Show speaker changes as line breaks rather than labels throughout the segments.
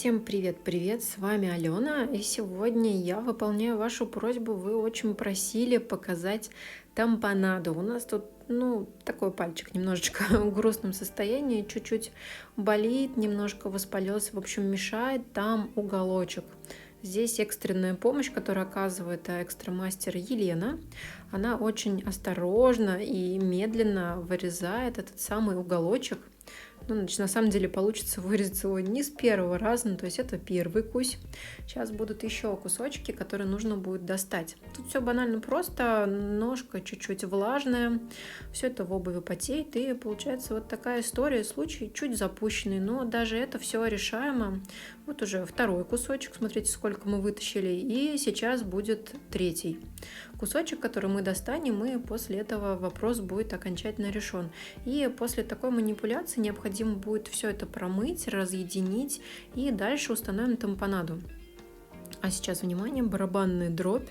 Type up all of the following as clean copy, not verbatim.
Всем привет-привет, с вами Алена, и сегодня я выполняю вашу просьбу. Вы очень просили показать тампонаду. У нас тут, такой пальчик немножечко в грустном состоянии, чуть-чуть болит, немножко воспалился, в общем, мешает там уголочек. Здесь экстренная помощь, которую оказывает экстрамастер Елена. Она очень осторожно и медленно вырезает этот самый уголочек. Значит, на самом деле получится вырезать его не с первого раза, то есть это первый кусь. Сейчас будут еще кусочки, которые нужно будет достать. Тут все банально просто, ножка чуть-чуть влажная, все это в обуви потеет, и получается вот такая история, случай чуть запущенный, но даже это все решаемо. Вот уже второй кусочек, смотрите, сколько мы вытащили, и сейчас будет третий кусочек, который мы достанем, и после этого вопрос будет окончательно решен. И после такой манипуляции необходимо будет все это промыть, разъединить, и дальше установим тампонаду. А сейчас, внимание, барабанная дробь.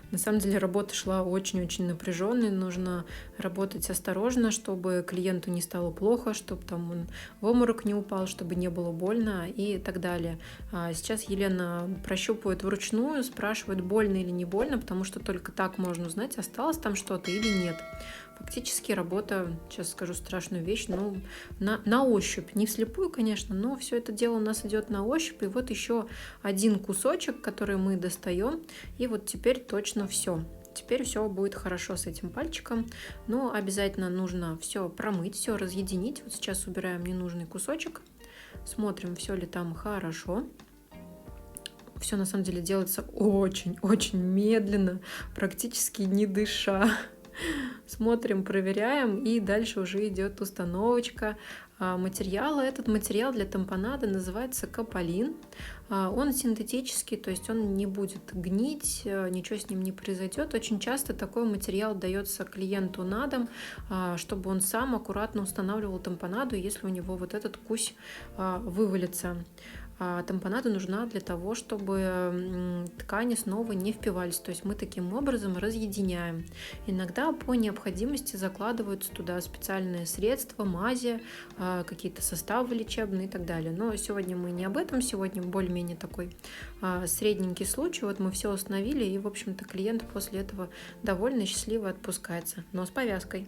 На самом деле работа шла очень-очень напряженной, нужно работать осторожно, чтобы клиенту не стало плохо, чтобы там он в обморок не упал, чтобы не было больно и так далее. Сейчас Елена прощупывает вручную, спрашивает, больно или не больно, потому что только так можно узнать, осталось там что-то или нет. Фактически работа, сейчас скажу страшную вещь, на ощупь, не вслепую, конечно, но все это дело у нас идет на ощупь. И вот еще один кусочек, который мы достаем, и вот теперь точно все. Теперь все будет хорошо с этим пальчиком, но обязательно нужно все промыть, все разъединить. Вот сейчас убираем ненужный кусочек, смотрим, все ли там хорошо. Все на самом деле делается очень-очень медленно, практически не дыша. Смотрим, проверяем, и дальше уже идет установочка материала. Этот материал для тампонады называется Кополин. Он синтетический, то есть он не будет гнить, ничего с ним не произойдет. Очень часто такой материал дается клиенту на дом, чтобы он сам аккуратно устанавливал тампонаду, если у него вот этот кусь вывалится. Тампонада нужна для того, чтобы ткани снова не впивались. То есть мы таким образом разъединяем. Иногда по необходимости закладываются туда специальные средства, мази, какие-то составы лечебные и так далее. Но сегодня мы не об этом. Сегодня более-менее такой средненький случай. Вот мы все установили, и, в общем-то, клиент после этого довольно счастливо отпускается. Но с повязкой.